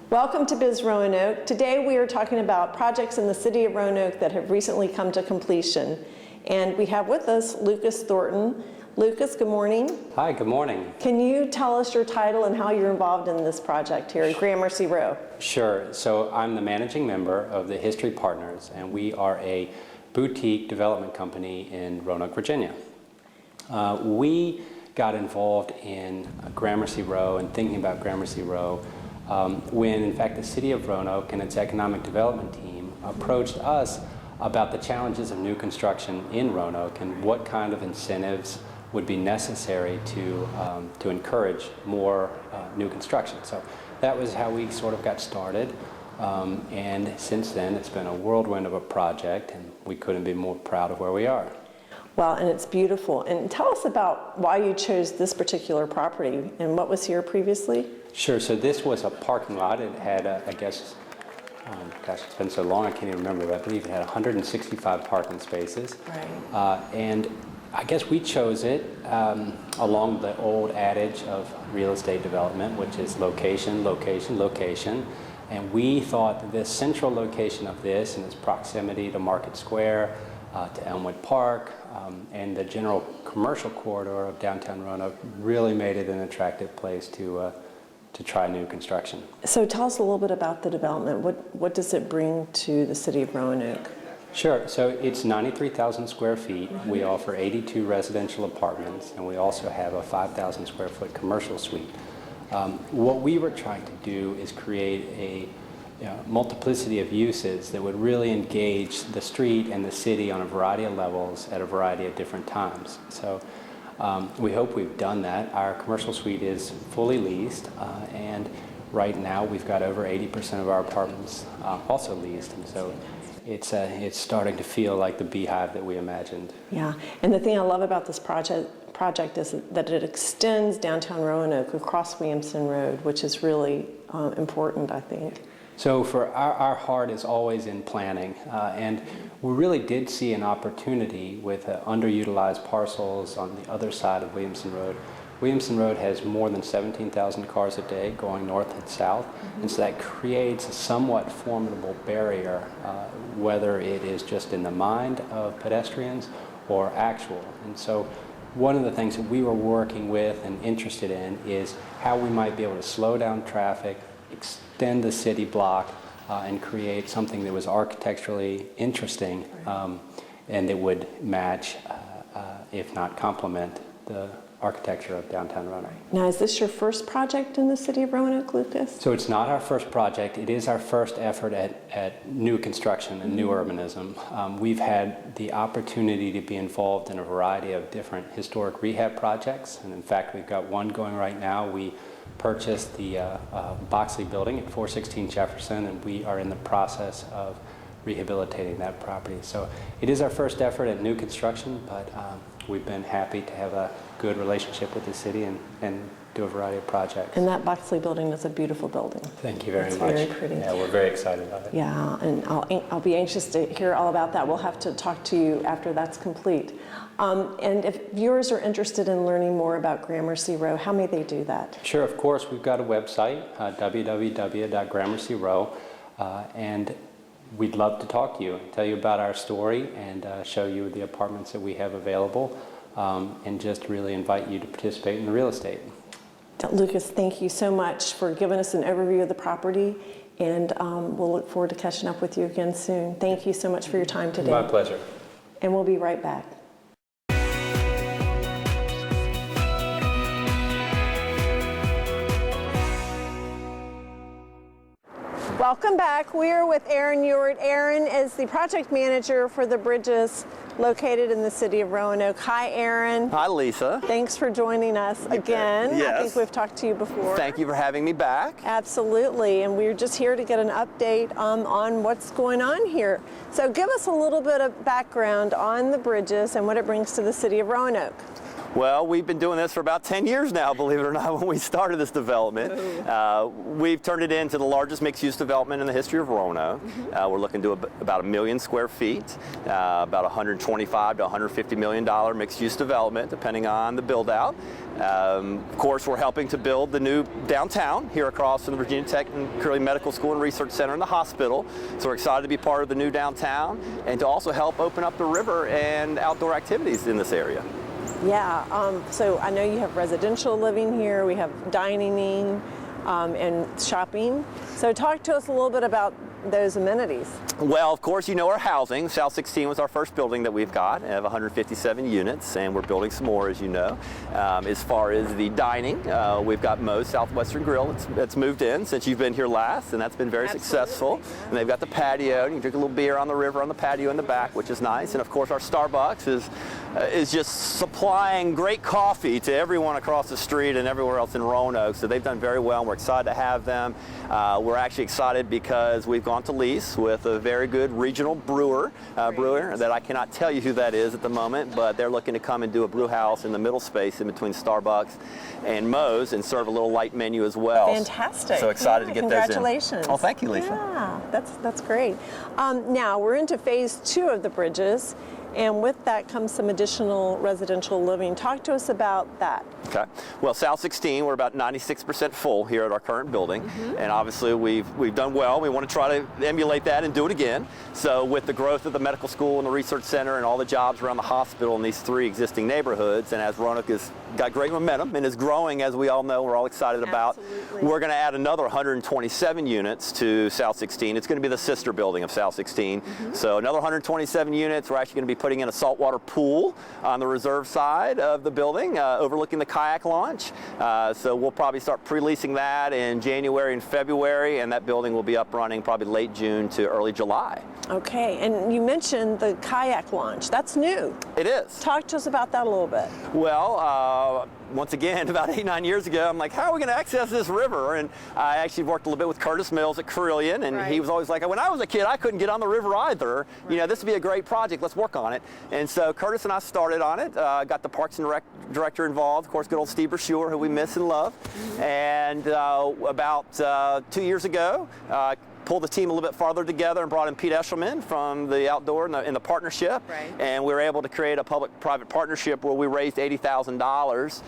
Welcome to BizRoanoke. Today we are talking about projects in the city of Roanoke that have recently come to completion. And we have with us Lucas Thornton. Lucas, good morning. Hi, good morning. Can you tell us your title and how you're involved in this project here at Gramercy Row? Sure. So I'm the managing member of the History Partners, and we are a boutique development company in Roanoke, Virginia. We got involved in Gramercy Row and thinking about Gramercy Row when, in fact, the city of Roanoke and its economic development team approached us about the challenges of new construction in Roanoke and what kind of incentives would be necessary to encourage more new construction. So that was how we sort of got started. And since then, it's been a whirlwind of a project, and we couldn't be more proud of where we are. Well, and it's beautiful. And tell us about why you chose this particular property and what was here previously? Sure. So this was a parking lot. It had, I guess, gosh, it's been so long I can't even remember, but I believe it had 165 parking spaces. Right. And I guess we chose it along the old adage of real estate development, which is location, location, location. And we thought that the central location of this and its proximity to Market Square, to Elmwood Park, and the general commercial corridor of downtown Roanoke really made it an attractive place to try new construction. So tell us a little bit about the development. What does it bring to the city of Roanoke? Sure. So it's 93,000 square feet. We offer 82 residential apartments, and we also have a 5,000 square foot commercial suite. What we were trying to do is create a multiplicity of uses that would really engage the street and the city on a variety of levels at a variety of different times. So we hope we've done that. Our commercial suite is fully leased, and right now we've got over 80% of our apartments also leased, and so it's starting to feel like the beehive that we imagined. Yeah, and the thing I love about this project is that it extends downtown Roanoke across Williamson Road, which is really important, I think. So for our heart is always in planning, and we really did see an opportunity with underutilized parcels on the other side of Williamson Road. Williamson Road has more than 17,000 cars a day going north and south, and so that creates a somewhat formidable barrier, whether it is just in the mind of pedestrians or actual. And so one of the things that we were working with and interested in is how we might be able to slow down traffic, extend the city block, and create something that was architecturally interesting and that would match, if not complement, the architecture of downtown Roanoke. Now, is this your first project in the city of Roanoke, Lucas? So it's not our first project. It is our first effort at new construction and new urbanism. We've had the opportunity to be involved in a variety of different historic rehab projects, and in fact, we've got one going right now. We purchased the Boxley building at 416 Jefferson, and we are in the process of rehabilitating that property. So it is our first effort at new construction, but we've been happy to have a good relationship with the city and do a variety of projects. And that Boxley building is a beautiful building. Thank you very much. much. Very pretty. Yeah, we're very excited about it. Yeah, and I'll be anxious to hear all about that. We'll have to talk to you after that's complete. And if viewers are interested in learning more about Gramercy Row, how may they do that? Sure, of course. We've got a website, www.gramercyrow, and we'd love to talk to you, tell you about our story, and show you the apartments that we have available, and just really invite you to participate in the real estate. Lucas, thank you so much for giving us an overview of the property, and we'll look forward to catching up with you again soon. Thank you so much for your time today. My pleasure. And we'll be right back. Welcome back. We're with Aaron Ewart. Aaron is the project manager for the bridges located in the city of Roanoke. Hi, Aaron. Hi, Lisa. Thanks for joining us again. Yes. I think we've talked to you before. Thank you for having me back. Absolutely, and we're just here to get an update on what's going on here. So give us a little bit of background on the bridges and what it brings to the city of Roanoke. Well, we've been doing this for about 10 years now, believe it or not, when we started this development. We've turned it into the largest mixed-use development in the history of Roanoke. We're looking to about 1 million square feet, about $125 to $150 million mixed-use development, depending on the build-out. Of course, we're helping to build the new downtown here across from the Virginia Tech and Curley Medical School and Research Center and the hospital. So we're excited to be part of the new downtown and to also help open up the river and outdoor activities in this area. Yeah, so I know you have residential living here, we have dining and shopping. So talk to us a little bit about those amenities. Well, of course, you know our housing. South 16 was our first building that we've got. We have 157 units, and we're building some more, as you know. As far as the dining, we've got Moe's Southwestern Grill. It's moved in since you've been here last, and that's been very successful. And they've got the patio. You can drink a little beer on the river on the patio in the back, which is nice. And of course, our Starbucks is just supplying great coffee to everyone across the street and everywhere else in Roanoke. So they've done very well, and we're excited to have them. We're actually excited because we've gone to lease with a very good regional brewer that I cannot tell you who that is at the moment, but they're looking to come and do a brew house in the middle space in between Starbucks and Moe's and serve a little light menu as well. Fantastic. So excited to get those in. Congratulations. Oh, thank you, Lisa. Yeah, that's great. Now we're into phase 2 of the bridges, and with that comes some additional residential living. Talk to us about that. Okay. Well, South 16, we're about 96% full here at our current building, and obviously we've done well. We want to try to emulate that and do it again. So with the growth of the medical school and the research center and all the jobs around the hospital in these 3 existing neighborhoods, and as Roanoke has got great momentum and is growing, as we all know, we're all excited about, we're going to add another 127 units to South 16. It's going to be the sister building of South 16. So another 127 units. We're actually going to be putting in a saltwater pool on the reserve side of the building, overlooking the kayak launch. So we'll probably start pre-leasing that in January and February, and that building will be up running probably late June to early July. Okay, and you mentioned the kayak launch. That's new. It is. Talk to us about that a little bit. Well, once again, about 8-9 years ago, I'm like, how are we going to access this river? And I actually worked a little bit with Curtis Mills at Carillion, and he was always like, when I was a kid, I couldn't get on the river either. You know, this would be a great project. Let's work on it. And so Curtis and I started on it, got the Parks and Rec director involved, of course, good old Steve Brashure, who we miss and love. And about 2 years ago, pulled the team a little bit farther together and brought in Pete Eshelman from the outdoor in the partnership, and we were able to create a public-private partnership where we raised $80,000,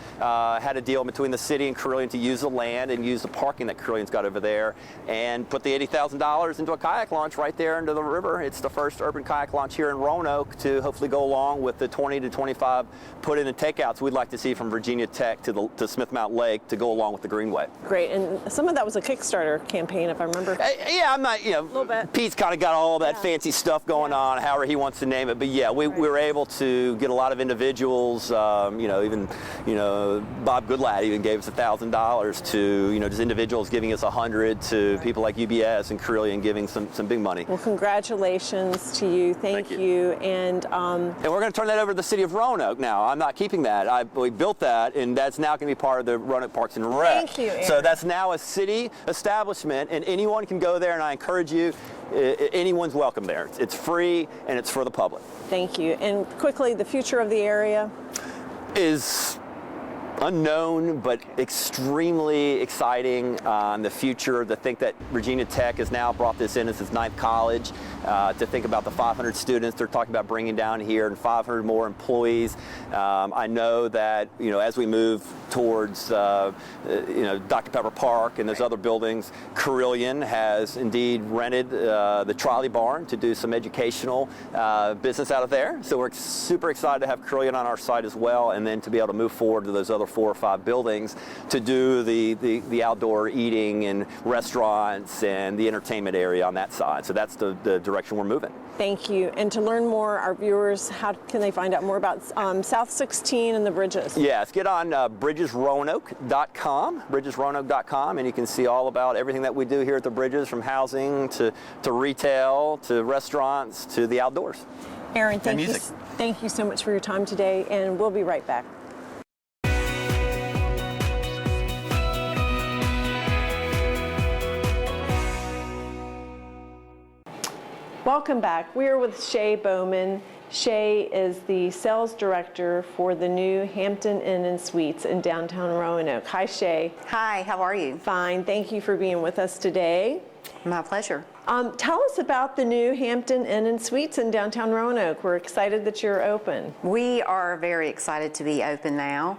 had a deal between the city and Carillion to use the land and use the parking that Carillion's got over there, and put the $80,000 into a kayak launch right there into the river. It's the first urban kayak launch here in Roanoke to hopefully go along with the 20 to 25 put-in and takeouts we'd like to see from Virginia Tech to Smith Mountain Lake to go along with the Greenway. Great, and some of that was a Kickstarter campaign, if I remember. Yeah, I'm not, you know, Pete's kind of got all that fancy stuff going on, however he wants to name it. But yeah, we were able to get a lot of individuals, you know, even, you know, Bob Goodlad even gave us $1,000 to, you know, just individuals giving us 100 to people like UBS and Carillion giving some big money. Well, congratulations to you. Thank you. And we're going to turn that over to the city of Roanoke now. I'm not keeping that. We built that, and that's now going to be part of the Roanoke Parks and Rec. Thank you, Aaron. So that's now a city establishment, and anyone can go there, and I encourage you, anyone's welcome there. It's free, and it's for the public. Thank you. And quickly, the future of the area? Is unknown, but extremely exciting. The future, to think that Virginia Tech has now brought this in as its 9th college, to think about the 500 students they're talking about bringing down here and 500 more employees. I know that, you know, as we move towards, you know, Dr. Pepper Park and those other buildings, Carillion has indeed rented the trolley barn to do some educational business out of there. So we're super excited to have Carillion on our site as well, and then to be able to move forward to those other 4 or 5 buildings to do the outdoor eating and restaurants and the entertainment area on that side. So that's the direction we're moving. Thank you. And to learn more, our viewers, how can they find out more about South 16 and the bridges? Yes, get on BridgesRoanoke.com, BridgesRoanoke.com, and you can see all about everything that we do here at the Bridges, from housing to retail to restaurants to the outdoors. Aaron, thank you so much for your time today, and we'll be right back. Welcome back. We are with Shay Bowman. Shay is the sales director for the new Hampton Inn Suites in downtown Roanoke. Hi, Shay. Hi, how are you? Fine. Thank you for being with us today. My pleasure. Tell us about the new Hampton Inn Suites in downtown Roanoke. We're excited that you're open. We are very excited to be open now.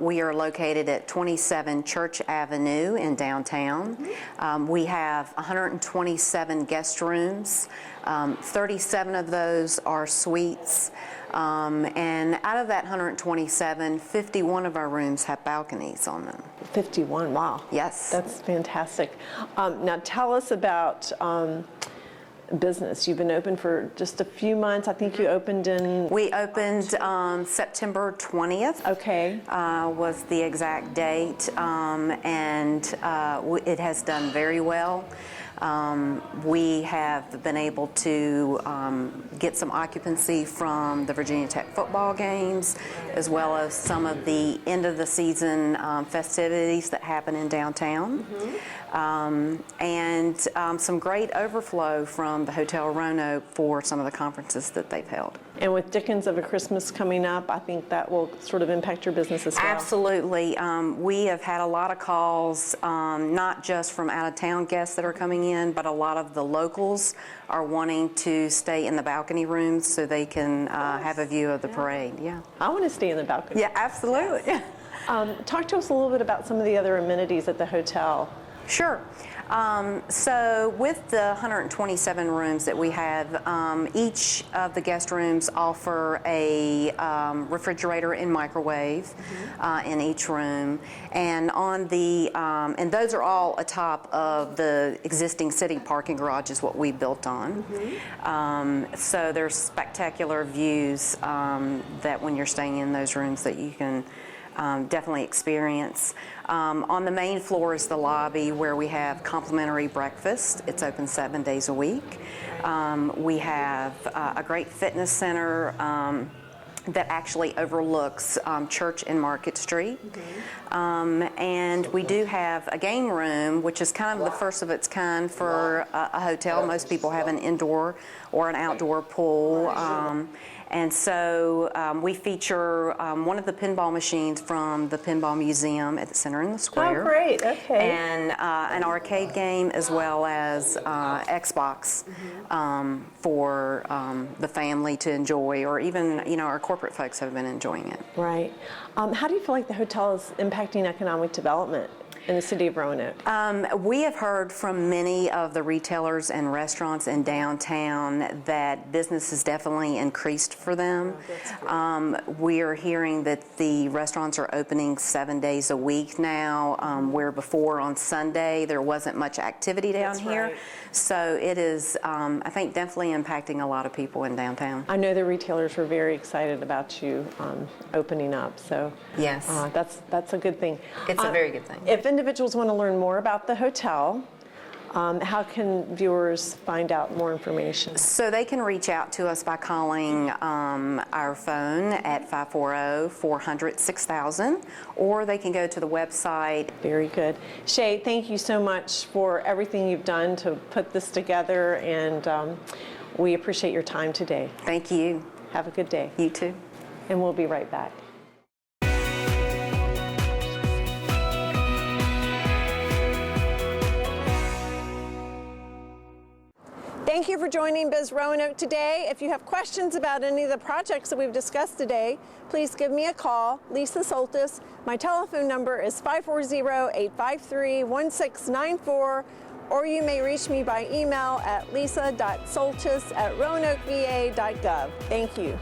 We are located at 27 Church Avenue in downtown. We have 127 guest rooms. 37 of those are suites. And out of that 127, 51 of our rooms have balconies on them. 51, wow. Yes. That's fantastic. Now tell us about business. You've been open for just a few months. I think you opened in... We opened September 20th. Okay. Was the exact date, and it has done very well. We have been able to get some occupancy from the Virginia Tech football games, as well as some of the end of the season festivities that happen in downtown. And some great overflow from the Hotel Roanoke for some of the conferences that they've held. And with Dickens of a Christmas coming up, I think that will sort of impact your business as well. Absolutely. We have had a lot of calls, not just from out-of-town guests that are coming in, but a lot of the locals are wanting to stay in the balcony rooms so they can have a view of the parade. Yeah. I want to stay in the balcony. Yeah, absolutely. Talk to us a little bit about some of the other amenities at the hotel. Sure. So with the 127 rooms that we have, each of the guest rooms offer a refrigerator and microwave in each room, and on the and those are all atop of the existing city parking garage is what we built on. So there's spectacular views that when you're staying in those rooms that you can definitely experience. On the main floor is the lobby where we have complimentary breakfast. It's open 7 days a week. We have a great fitness center that actually overlooks Church and Market Street. And we do have a game room, which is kind of the first of its kind for a hotel. Most people have an indoor or an outdoor pool. And so we feature one of the pinball machines from the Pinball Museum at the Center in the Square. Oh, great. Okay. And an arcade game, as well as Xbox for the family to enjoy, or even, our corporate folks have been enjoying it. Right. How do you feel like the hotel is impacting economic development in the city of Roanoke? We have heard from many of the retailers and restaurants in downtown that business has definitely increased for them. We are hearing that the restaurants are opening 7 days a week now, where before on Sunday there wasn't much activity down here. Right. So it is, I think, definitely impacting a lot of people in downtown. I know the retailers were very excited about you opening up, so Yes. that's a good thing. It's a very good thing. If individuals want to learn more about the hotel, how can viewers find out more information? So they can reach out to us by calling our phone at 540-400-6000, or they can go to the website. Very good. Shay, thank you so much for everything you've done to put this together, and we appreciate your time today. Thank you. Have a good day. You too. And we'll be right back. Thank you for joining BizRoanoke today. If you have questions about any of the projects that we've discussed today, please give me a call, Lisa Soltis. My telephone number is 540-853-1694, or you may reach me by email at lisa.soltis@roanokeva.gov. Thank you.